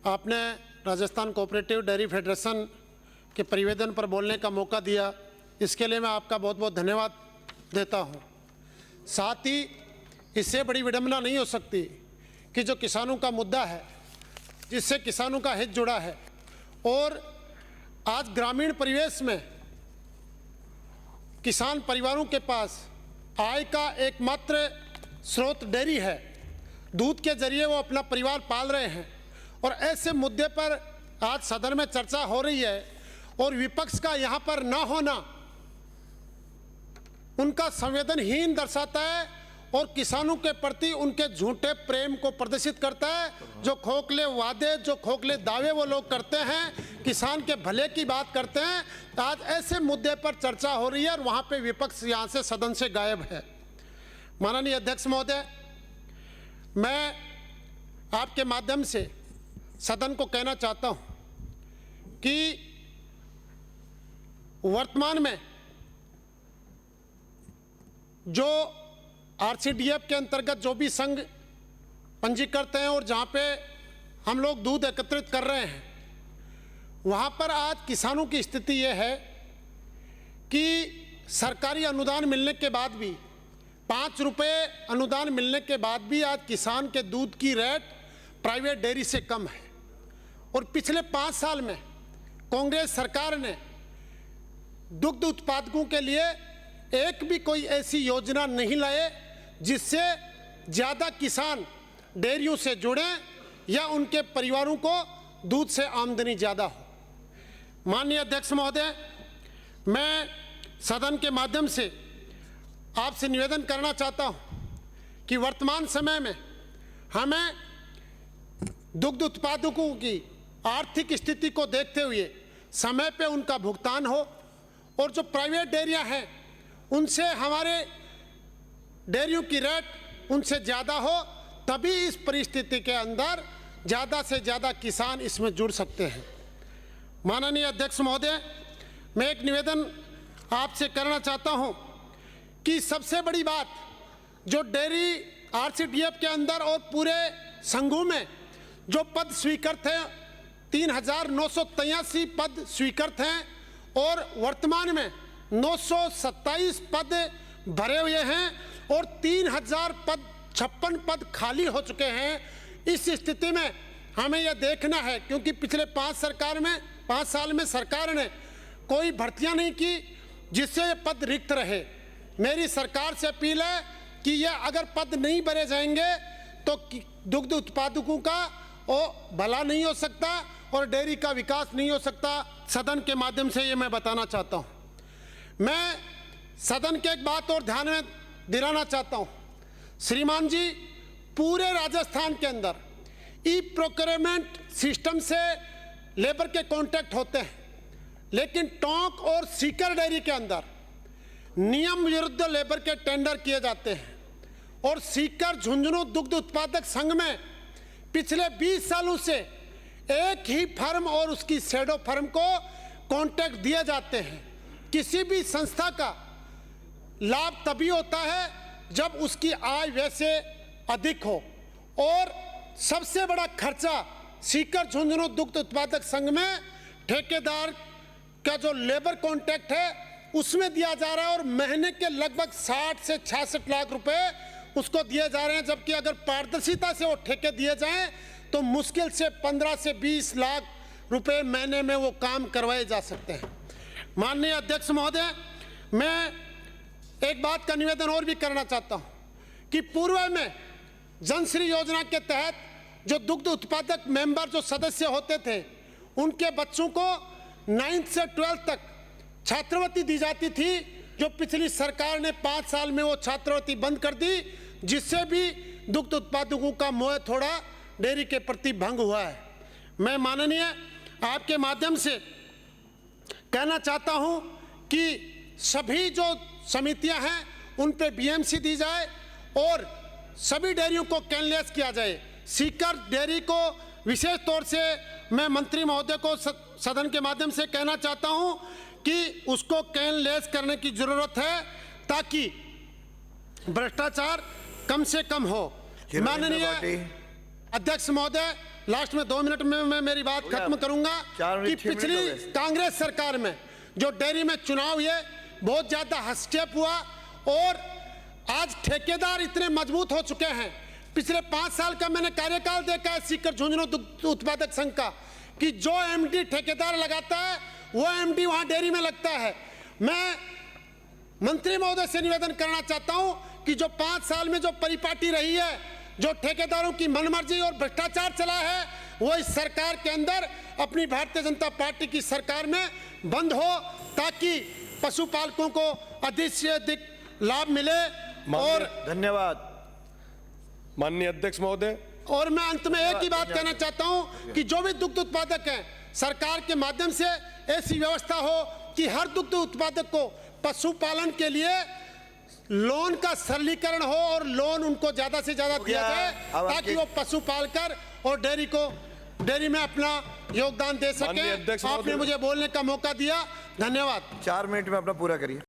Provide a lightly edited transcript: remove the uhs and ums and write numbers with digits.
आपने Rajasthan cooperative dairy federation के परिवेदन पर बोलने का मौका दिया, इसके लिए मैं आपका बहुत बहुत धन्यवाद देता हूं। साथ ही इससे बड़ी विडंबना नहीं हो सकती कि जो किसानों का मुद्दा है, जिससे किसानों का हित जुड़ा है, और आज ग्रामीण परिवेश में किसान परिवारों के पास आय का एकमात्र स्रोत डेयरी है। दूध के जरिए वो अपना परिवार पाल रहे हैं, और ऐसे मुद्दे पर आज सदन में चर्चा हो रही है और विपक्ष का यहाँ पर ना होना उनका संवेदनहीन दर्शाता है और किसानों के प्रति उनके झूठे प्रेम को प्रदर्शित करता है। जो खोखले वादे, जो खोखले दावे वो लोग करते हैं, किसान के भले की बात करते हैं, आज ऐसे मुद्दे पर चर्चा हो रही है और वहाँ पे विपक्ष यहाँ से सदन से गायब है। माननीय अध्यक्ष महोदय, मैं आपके माध्यम से सदन को कहना चाहता हूँ कि वर्तमान में जो आरसीडीएफ के अंतर्गत जो भी संघ पंजीकृत हैं और जहाँ पे हम लोग दूध एकत्रित कर रहे हैं, वहाँ पर आज किसानों की स्थिति ये है कि सरकारी अनुदान मिलने के बाद भी, 5 रुपये अनुदान मिलने के बाद भी आज किसान के दूध की रेट प्राइवेट डेयरी से कम है। और पिछले 5 साल में कांग्रेस सरकार ने दुग्ध उत्पादकों के लिए एक भी कोई ऐसी योजना नहीं लाए जिससे ज़्यादा किसान डेयरियों से जुड़ें या उनके परिवारों को दूध से आमदनी ज़्यादा हो। माननीय अध्यक्ष महोदय, मैं सदन के माध्यम से आपसे निवेदन करना चाहता हूं कि वर्तमान समय में हमें दुग्ध उत्पादकों की आर्थिक स्थिति को देखते हुए समय पे उनका भुगतान हो, और जो प्राइवेट डेयरियां हैं उनसे हमारे डेयरियों की रेट उनसे ज़्यादा हो, तभी इस परिस्थिति के अंदर ज़्यादा से ज़्यादा किसान इसमें जुड़ सकते हैं। माननीय अध्यक्ष महोदय, मैं एक निवेदन आपसे करना चाहता हूं कि सबसे बड़ी बात जो डेयरी आरसीडीएफ के अंदर और पूरे संघों में जो पद स्वीकृत हैं, 3983 पद स्वीकृत हैं और वर्तमान में 927 पद भरे हुए हैं और 3000 पद 56 पद खाली हो चुके हैं। इस स्थिति में हमें यह देखना है, क्योंकि पिछले 5 साल में सरकार ने कोई भर्तियां नहीं की जिससे ये पद रिक्त रहे। मेरी सरकार से अपील है कि यह अगर पद नहीं भरे जाएंगे तो दुग्ध उत्पादकों का भला नहीं हो सकता और डेयरी का विकास नहीं हो सकता। सदन के माध्यम से ये मैं बताना चाहता हूँ। मैं सदन के एक बात और ध्यान में दिलाना चाहता हूँ। श्रीमान जी, पूरे राजस्थान के अंदर ई प्रोक्योरमेंट सिस्टम से लेबर के कॉन्ट्रैक्ट होते हैं, लेकिन टोंक और सीकर डेयरी के अंदर नियम विरुद्ध लेबर के टेंडर किए जाते हैं। और सीकर झुंझुनू दुग्ध उत्पादक संघ में पिछले 20 सालों से एक ही फर्म और उसकी शैडो फर्म को कॉन्ट्रैक्ट दिए जाते हैं। किसी भी संस्था का लाभ तभी होता है जब उसकी आय वैसे अधिक हो, और सबसे बड़ा खर्चा सीकर झुंझुनू दुग्ध उत्पादक संघ में ठेकेदार का जो लेबर कॉन्ट्रैक्ट है उसमें दिया जा रहा है, और महीने के लगभग 60 से 66 लाख रुपए उसको दिए जा रहे हैं। जबकि अगर पारदर्शिता से वो ठेके दिए जाएं तो मुश्किल से 15 से 20 लाख रुपए महीने में वो काम करवाए जा सकते हैं। माननीय अध्यक्ष महोदय, मैं एक बात का निवेदन और भी करना चाहता हूं कि पूर्व में जनश्री योजना के तहत जो दुग्ध उत्पादक मेंबर जो सदस्य होते थे, उनके बच्चों को 9th से 12th तक छात्रवृत्ति दी जाती थी, जो पिछली सरकार ने 5 साल में वो छात्रवृत्ति बंद कर दी, जिससे भी दुग्ध उत्पादकों का मोह थोड़ा डेयरी के प्रति भंग हुआ है। मैं माननीय आपके माध्यम से कहना चाहता हूं कि सभी जो समितियां हैं उन पे बीएमसी दी जाए और सभी डेयरियों को कैनलेस किया जाए। सीकर डेयरी को विशेष तौर से मैं मंत्री महोदय को सदन के माध्यम से कहना चाहता हूं कि उसको कैनलेस करने की जरूरत है ताकि भ्रष्टाचार कम से कम हो। माननीय अध्यक्ष महोदय, लास्ट में 2 मिनट में मैं मेरी बात खत्म करूंगा 4 मिनट, कि 6 मिनट हो पिछली गए। कांग्रेस सरकार में जो डेयरी में चुनाव हुए बहुत ज्यादा हस्तक्षेप हुआ और आज ठेकेदार इतने मजबूत हो चुके हैं। पिछले 5 साल का मैंने कार्यकाल देखा है सीकर झुंझुनू दुग्ध उत्पादक संघ का कि जो एमडी ठेकेदार लगाता है वो एमडी वहां डेयरी में लगता है। मैं मंत्री महोदय से निवेदन करना चाहता हूं कि जो 5 साल में जो परिपाटी रही है, जो ठेकेदारों की मनमर्जी और भ्रष्टाचार चला है, वो इस सरकार के अंदर अपनी भारतीय जनता पार्टी की सरकार में बंद हो, ताकि पशुपालकों को अधिक से अधिक लाभ मिले। और धन्यवाद माननीय अध्यक्ष महोदय, और मैं अंत में एक ही बात कहना चाहता हूं कि जो भी दुग्ध उत्पादक हैं, सरकार के माध्यम से ऐसी व्यवस्था हो कि हर दुग्ध उत्पादक को पशुपालन के लिए लोन का सरलीकरण हो और लोन उनको ज्यादा से ज्यादा दिया जाए, ताकि वो पशु पालकर और डेयरी में अपना योगदान दे माननीय सके। अध्यक्ष आपने महोदय। मुझे बोलने का मौका दिया, धन्यवाद। 4 मिनट में अपना पूरा करिए।